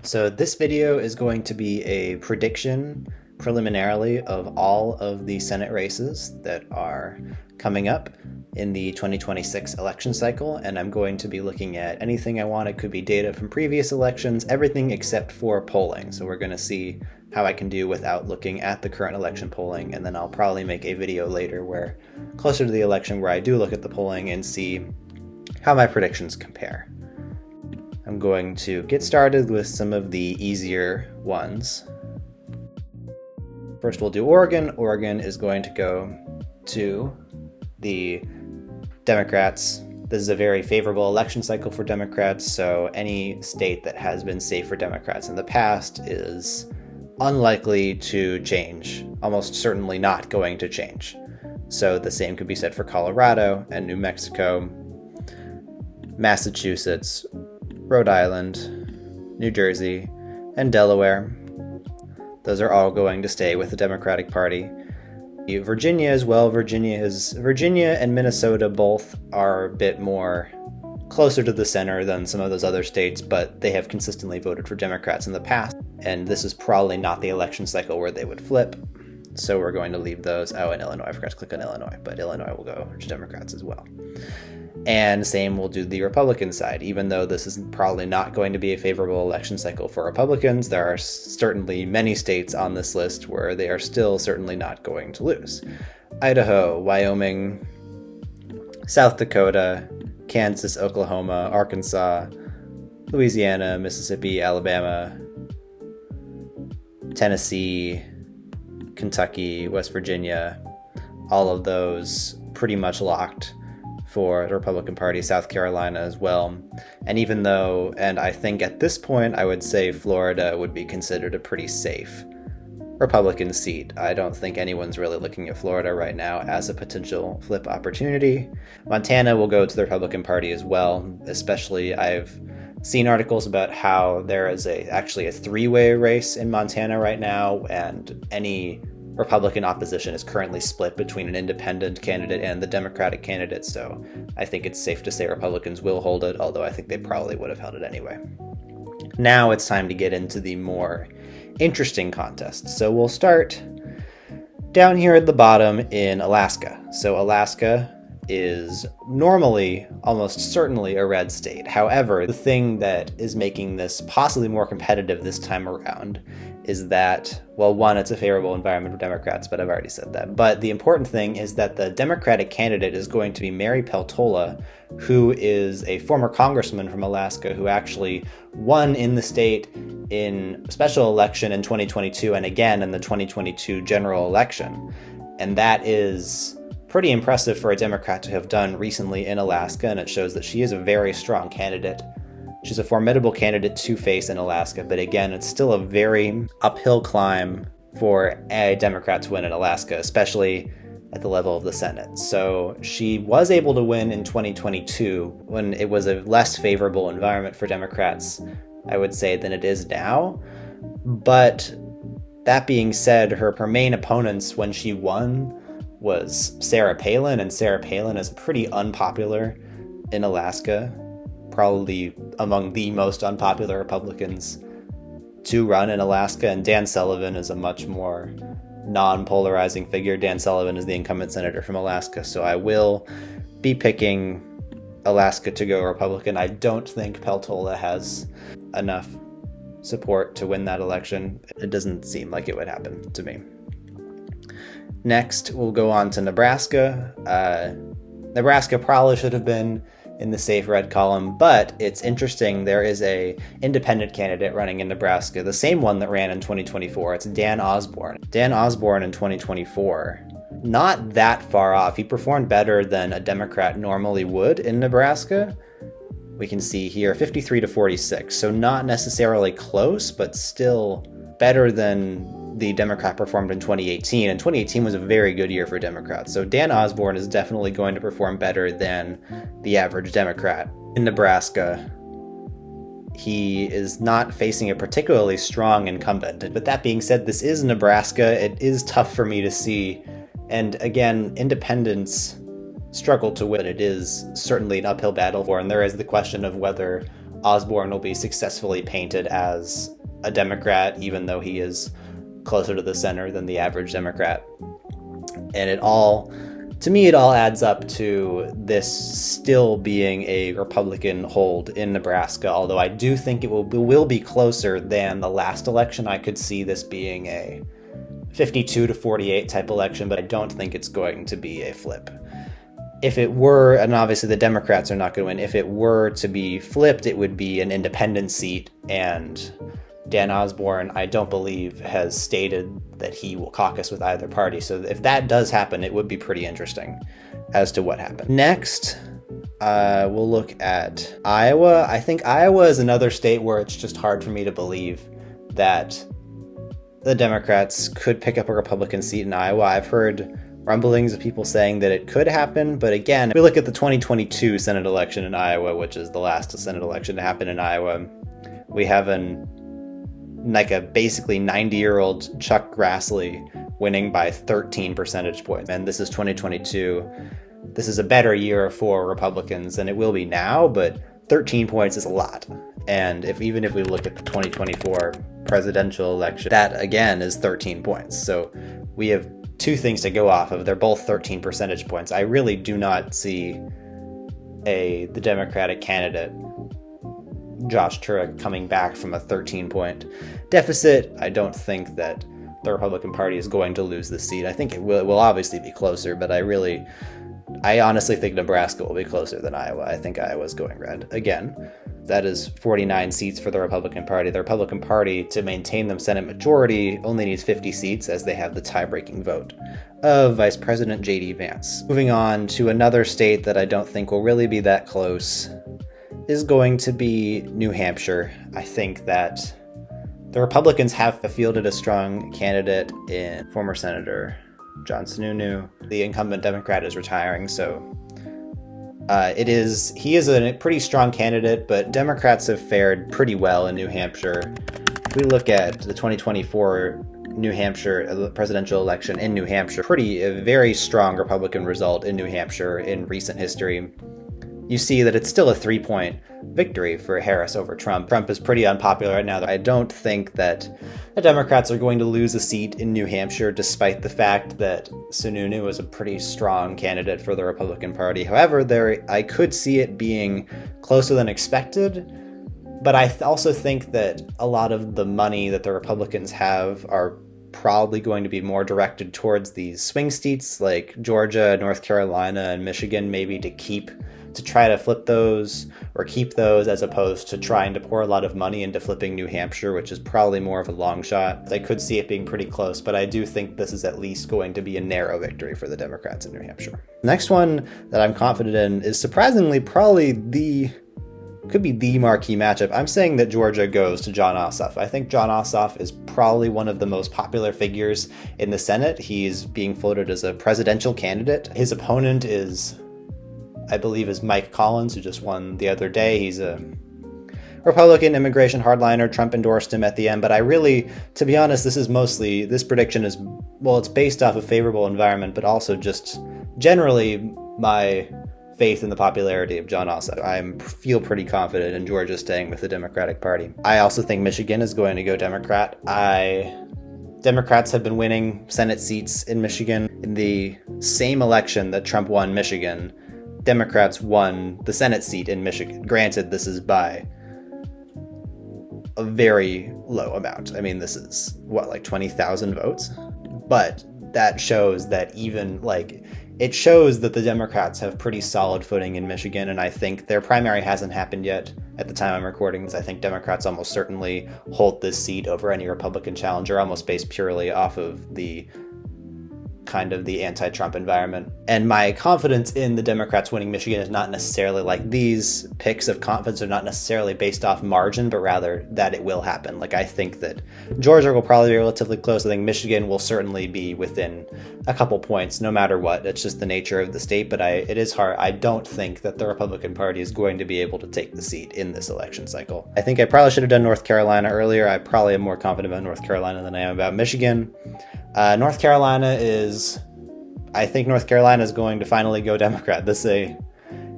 So this video is going to be a prediction preliminarily of all of the Senate races that are coming up in the 2026 election cycle, and I'm going to be looking at anything I want. It could be data from previous elections, everything except for polling. So we're going to see how I can do without looking at the current election polling, and then I'll probably make a video later where closer to the election where I do look at the polling and see how my predictions compare. I'm going to get started with some of the easier ones. First, we'll do Oregon. Oregon is going to go to the Democrats. This is a very favorable election cycle for Democrats, so any state that has been safe for Democrats in the past is unlikely to change, almost certainly not going to change. So the same could be said for Colorado and New Mexico, Massachusetts, Rhode Island, New Jersey, and Delaware. Those are all going to stay with the Democratic Party. Virginia as well. Virginia and Minnesota both are a bit more closer to the center than some of those other states, but they have consistently voted for Democrats in the past, and this is probably not the election cycle where they would flip. So we're going to leave those. Oh, and Illinois. I forgot to click on Illinois, but Illinois will go to Democrats as well. And same will do the Republican side. Even though this is probably not going to be a favorable election cycle for Republicans, there are certainly many states on this list where they are still certainly not going to lose. Idaho, Wyoming, South Dakota, Kansas, Oklahoma, Arkansas, Louisiana, Mississippi, Alabama, Tennessee, Kentucky, West Virginia, all of those pretty much locked for the Republican Party, South Carolina as well. And even though, and I think at this point, I would say Florida would be considered a pretty safe Republican seat. I don't think anyone's really looking at Florida right now as a potential flip opportunity. Montana will go to the Republican Party as well, especially I've seen articles about how there is actually a three-way race in Montana right now, and any Republican opposition is currently split between an independent candidate and the Democratic candidate, so I think it's safe to say Republicans will hold it, although I think they probably would have held it anyway. Now it's time to get into the more interesting contests. So we'll start down here at the bottom in Alaska. So Alaska is normally almost certainly a red state. However, the thing that is making this possibly more competitive this time around is that, well, one, it's a favorable environment for Democrats, but I've already said that. But the important thing is that the Democratic candidate is going to be Mary Peltola, who is a former congressman from Alaska who actually won in the state in a special election in 2022 and again in the 2022 general election. And that is pretty impressive for a Democrat to have done recently in Alaska, and it shows that she is a very strong candidate. She's a formidable candidate to face in Alaska, but again, it's still a very uphill climb for a Democrat to win in Alaska, especially at the level of the Senate. So she was able to win in 2022 when it was a less favorable environment for Democrats, I would say, than it is now. But that being said, her main opponents when she won was Sarah Palin, and Sarah Palin is pretty unpopular in Alaska, probably among the most unpopular Republicans to run in Alaska, and Dan Sullivan is a much more non-polarizing figure. Dan Sullivan is the incumbent senator from Alaska, so I will be picking Alaska to go Republican. I don't think Peltola has enough support to win that election. It doesn't seem like it would happen to me. Next, we'll go on to Nebraska. Nebraska probably should have been in the safe red column, but it's interesting. There is a independent candidate running in Nebraska, the same one that ran in 2024. It's Dan Osborne. Dan Osborne in 2024, not that far off. He performed better than a Democrat normally would in Nebraska. We can see here 53 to 46, so not necessarily close, but still better than the Democrat performed in 2018, and 2018 was a very good year for Democrats. So Dan Osborne is definitely going to perform better than the average Democrat in Nebraska. He is not facing a particularly strong incumbent. But that being said, this is Nebraska. It is tough for me to see. And again, independents struggle to win. It is certainly an uphill battle for, and there is the question of whether Osborne will be successfully painted as a Democrat, even though he is closer to the center than the average Democrat. And to me, it all adds up to this still being a Republican hold in Nebraska, although I do think it will be closer than the last election. I could see this being a 52-48 type election, but I don't think it's going to be a flip. If it were, and obviously the Democrats are not going to win, if it were to be flipped, it would be an independent seat, and Dan Osborne, I don't believe, has stated that he will caucus with either party. So if that does happen, it would be pretty interesting as to what happened. Next, we'll look at Iowa. I think Iowa is another state where it's just hard for me to believe that the Democrats could pick up a Republican seat in Iowa. I've heard rumblings of people saying that it could happen, but again, if we look at the 2022 Senate election in Iowa, which is the last Senate election to happen in Iowa, we have a basically 90-year-old Chuck Grassley winning by 13 percentage points. And this is 2022. This is a better year for Republicans than it will be now, but 13 points is a lot. And even if we look at the 2024 presidential election, that again is 13 points. So we have two things to go off of. They're both 13 percentage points. I really do not see the Democratic candidate Josh Turek coming back from a 13-point deficit. I don't think that the Republican Party is going to lose the seat. I think it will obviously be closer, but I honestly think Nebraska will be closer than Iowa. I think Iowa's going red. Again, that is 49 seats for the Republican Party. The Republican Party, to maintain the Senate majority, only needs 50 seats, as they have the tie-breaking vote of Vice President J.D. Vance. Moving on to another state that I don't think will really be that close is going to be New Hampshire. I think that the Republicans have fielded a strong candidate in former Senator John Sununu. The incumbent Democrat is retiring, so he is a pretty strong candidate, but Democrats have fared pretty well in New Hampshire. If we look at the 2024 New Hampshire presidential election in New Hampshire, a very strong Republican result in New Hampshire in recent history. You see that it's still a 3-point victory for Harris over Trump. Trump is pretty unpopular right now. I don't think that the Democrats are going to lose a seat in New Hampshire, despite the fact that Sununu is a pretty strong candidate for the Republican Party. However, I could see it being closer than expected, but I also think that a lot of the money that the Republicans have are probably going to be more directed towards these swing states like Georgia, North Carolina, and Michigan, maybe to try to flip those or keep those, as opposed to trying to pour a lot of money into flipping New Hampshire, which is probably more of a long shot. I could see it being pretty close, but I do think this is at least going to be a narrow victory for the Democrats in New Hampshire. Next one that I'm confident in is surprisingly probably could be the marquee matchup. I'm saying that Georgia goes to Jon Ossoff. I think Jon Ossoff is probably one of the most popular figures in the Senate. He's being floated as a presidential candidate. His opponent I believe is Mike Collins, who just won the other day. He's a Republican immigration hardliner. Trump endorsed him at the end, but to be honest, this prediction is, it's based off a favorable environment, but also just generally my faith in the popularity of Jon Ossoff. I feel pretty confident in Georgia staying with the Democratic Party. I also think Michigan is going to go Democrat. Democrats have been winning Senate seats in Michigan. In the same election that Trump won Michigan, Democrats won the Senate seat in Michigan. Granted, this is by a very low amount. I mean, this is, 20,000 votes? But that shows that it shows that the Democrats have pretty solid footing in Michigan, and I think their primary hasn't happened yet at the time I'm recording this. I think Democrats almost certainly hold this seat over any Republican challenger, almost based purely off of the anti-Trump environment. And my confidence in the Democrats winning Michigan is not necessarily these picks of confidence are not necessarily based off margin, but rather that it will happen. I think that Georgia will probably be relatively close. I think Michigan will certainly be within a couple points, no matter what. It's just the nature of the state, but it is hard. I don't think that the Republican Party is going to be able to take the seat in this election cycle. I think I probably should have done North Carolina earlier. I probably am more confident about North Carolina than I am about Michigan. North Carolina is going to finally go Democrat.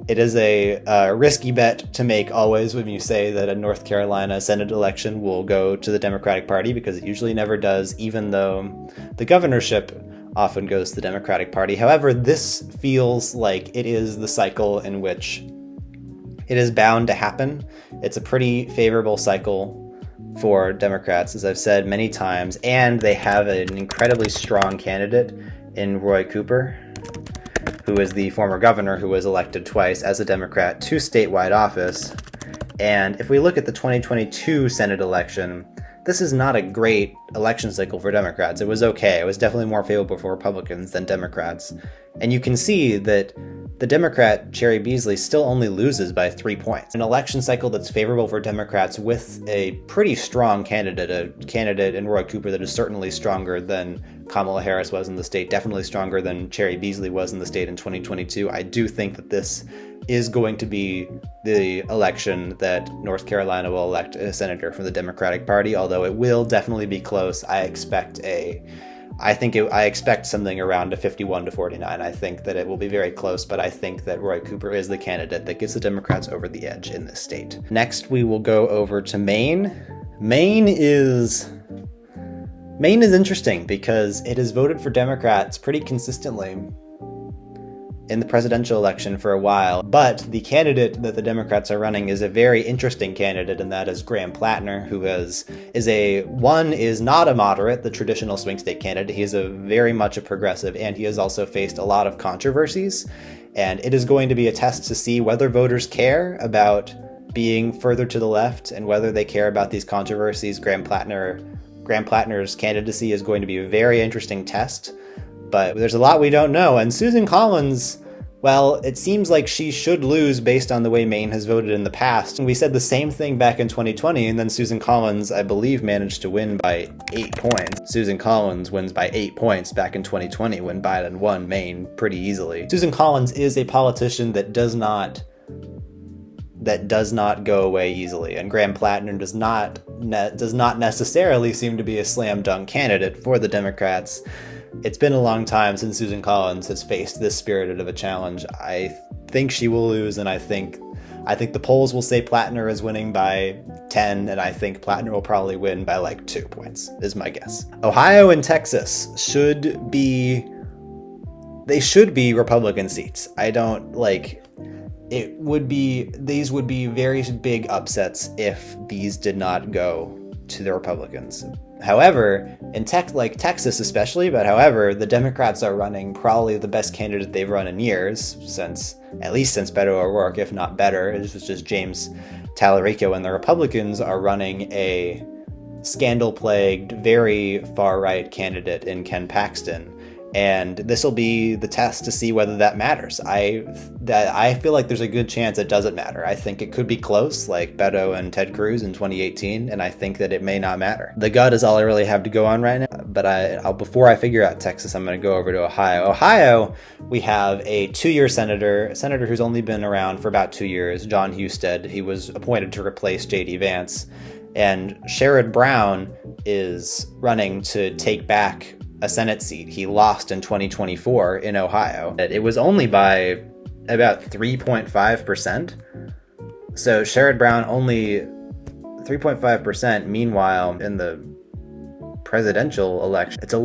It is a risky bet to make always when you say that a North Carolina Senate election will go to the Democratic Party, because it usually never does, even though the governorship often goes to the Democratic Party. However, this feels like it is the cycle in which it is bound to happen. It's a pretty favorable cycle for Democrats, as I've said many times, and they have an incredibly strong candidate in Roy Cooper, who is the former governor who was elected twice as a Democrat to statewide office. And if we look at the 2022 Senate election, this is not a great election cycle for Democrats. It was okay. It was definitely more favorable for Republicans than Democrats. And you can see that the Democrat, Cheri Beasley, still only loses by 3 points. An election cycle that's favorable for Democrats with a pretty strong candidate, a candidate in Roy Cooper that is certainly stronger than Kamala Harris was in the state, definitely stronger than Cheri Beasley was in the state in 2022. I do think that this is going to be the election that North Carolina will elect a senator from the Democratic Party, although it will definitely be close. I expect something around a 51-49. I think that it will be very close, but I think that Roy Cooper is the candidate that gets the Democrats over the edge in this state. Next, we will go over to Maine. Maine is interesting because it has voted for Democrats pretty consistently in the presidential election for a while, but the candidate that the Democrats are running is a very interesting candidate, and that is Graham Plattner, who is not a moderate, the traditional swing state candidate. He is very much a progressive, and he has also faced a lot of controversies, and it is going to be a test to see whether voters care about being further to the left and whether they care about these controversies. Graham Plattner's candidacy is going to be a very interesting test, but there's a lot we don't know. And Susan Collins, well, it seems like she should lose based on the way Maine has voted in the past. And we said the same thing back in 2020, and then Susan Collins, I believe, managed to win by 8 points. Susan Collins wins by 8 points back in 2020 when Biden won Maine pretty easily. Susan Collins is a politician that does not go away easily, and Graham Plattner does not necessarily seem to be a slam dunk candidate for the Democrats. It's been a long time since Susan Collins has faced this spirited of a challenge. I think she will lose, and I think the polls will say Plattner is winning by 10, and I think Plattner will probably win by like 2 points, is my guess. Ohio and Texas should be Republican seats. These would be very big upsets if these did not go to the Republicans. However, in Texas especially, however, the Democrats are running probably the best candidate they've run in years, at least since Beto O'Rourke, if not better. This was just James Talarico, and the Republicans are running a scandal-plagued, very far-right candidate in Ken Paxton. And this will be the test to see whether that matters. I feel like there's a good chance it doesn't matter. I think it could be close, like Beto and Ted Cruz in 2018, and I think that it may not matter. The gut is all I really have to go on right now, but before I figure out Texas, I'm going to go over to Ohio. Ohio, we have a 2-year senator who's only been around for about 2 years, Jon Husted. He was appointed to replace J.D. Vance, and Sherrod Brown is running to take back a Senate seat. He lost in 2024 in Ohio. It was only by about 3.5%. So Sherrod Brown only 3.5%. Meanwhile, in the presidential election, it's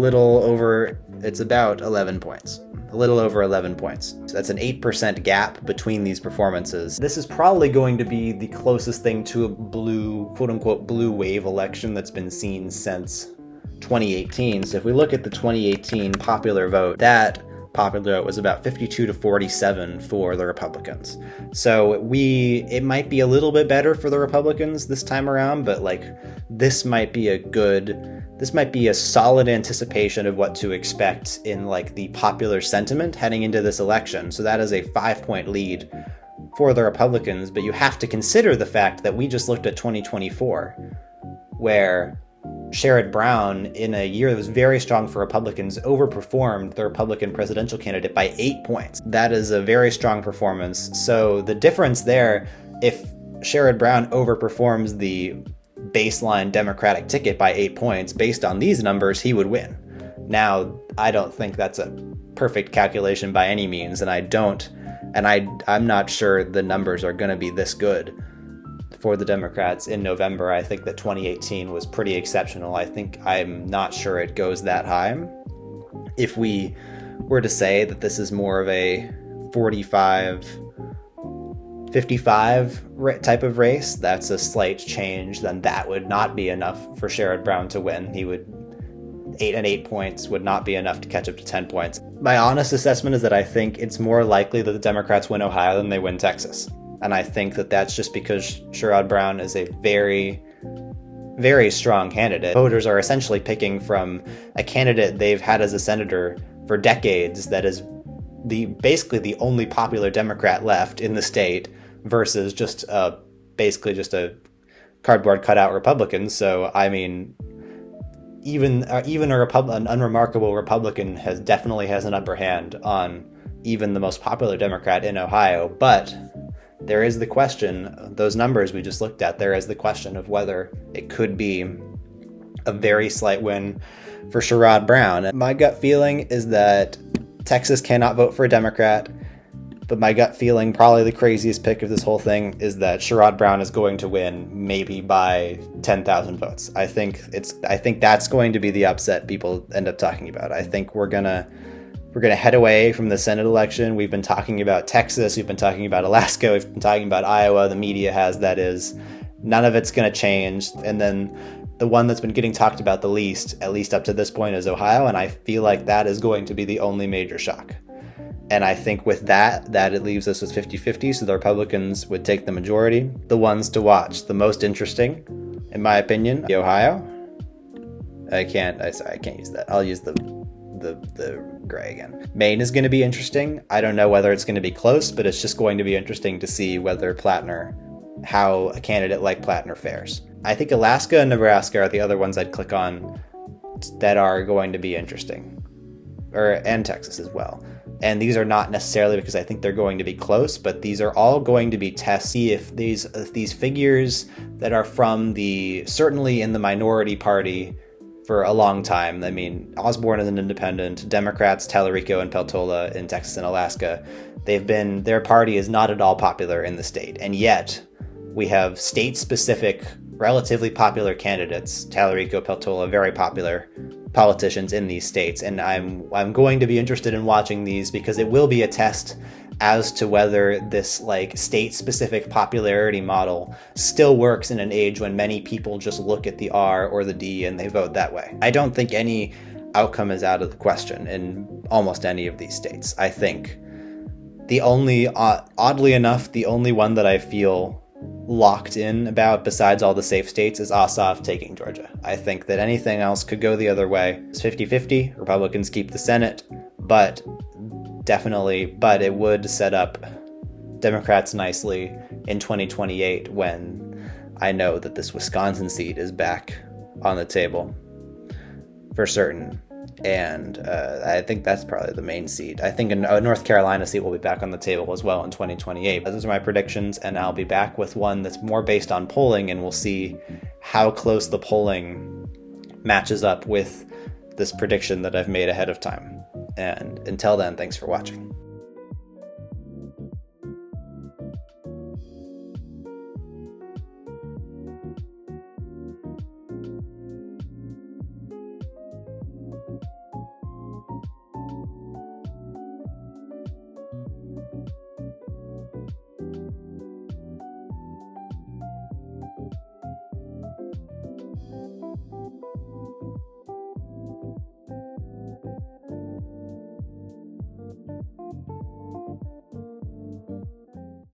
about 11 points. A little over 11 points. So that's an 8% gap between these performances. This is probably going to be the closest thing to a blue, quote unquote, blue wave election that's been seen since 2018. So if we look at the 2018 popular vote, that popular vote was about 52-47 for the Republicans. So it might be a little bit better for the Republicans this time around, but this might be a solid anticipation of what to expect in the popular sentiment heading into this election. So that is a 5-point lead for the Republicans, but you have to consider the fact that we just looked at 2024, where Sherrod Brown, in a year that was very strong for Republicans, overperformed the Republican presidential candidate by 8 points. That is a very strong performance. So the difference there, if Sherrod Brown overperforms the baseline Democratic ticket by 8 points, based on these numbers, he would win. Now, I don't think that's a perfect calculation by any means, and I don't And I'm not sure the numbers are going to be this good for the Democrats in November. I think that 2018 was pretty exceptional. I'm not sure it goes that high. If we were to say that this is more of a 45-55 type of race, that's a slight change, then that would not be enough for Sherrod Brown to win. 8 points would not be enough to catch up to 10 points. My honest assessment is that I think it's more likely that the Democrats win Ohio than they win Texas. And I think that that's just because Sherrod Brown is a very, very strong candidate. Voters are essentially picking from a candidate they've had as a senator for decades that is basically the only popular Democrat left in the state versus basically just a cardboard cutout Republican. So, I mean, even an unremarkable Republican definitely has an upper hand on even the most popular Democrat in Ohio. But there is the question, those numbers we just looked at, there is the question of whether it could be a very slight win for Sherrod Brown. My gut feeling is that Texas cannot vote for a Democrat, but my gut feeling, probably the craziest pick of this whole thing, is that Sherrod Brown is going to win maybe by 10,000 votes. I think that's going to be the upset people end up talking about. I think we're gonna head away from the Senate election. We've been talking about Texas, we've been talking about Alaska, we've been talking about Iowa. The media has, that is. None of it's going to change. And then the one that's been getting talked about the least, at least up to this point, is Ohio. And I feel like that is going to be the only major shock. And I think with that it leaves us with 50-50, so the Republicans would take the majority. The ones to watch, the most interesting, in my opinion, Ohio. I can't use that. I'll use the gray again. Maine is going to be interesting. I don't know whether it's going to be close, but it's just going to be interesting to see how a candidate like Plattner fares. I think Alaska and Nebraska are the other ones I'd click on that are going to be interesting, and Texas as well. And these are not necessarily because I think they're going to be close, but these are all going to be tests. See if these figures that are from certainly in the minority party for a long time. I mean, Osborne is an independent. Democrats, Tallarico and Peltola in Texas and Alaska, their party is not at all popular in the state. And yet we have state-specific, relatively popular candidates. Tallarico, Peltola, very popular politicians in these states. And I'm going to be interested in watching these because it will be a test as to whether this state-specific popularity model still works in an age when many people just look at the R or the D and they vote that way. I don't think any outcome is out of the question in almost any of these states. I think oddly enough, the only one that I feel locked in about besides all the safe states is Ossoff taking Georgia. I think that anything else could go the other way. It's 50-50. Republicans keep the Senate, but it would set up Democrats nicely in 2028 when I know that this Wisconsin seat is back on the table for certain. And I think that's probably the main seat. I think a North Carolina seat will be back on the table as well in 2028. Those are my predictions, and I'll be back with one that's more based on polling, and we'll see how close the polling matches up with this prediction that I've made ahead of time. And until then, thanks for watching.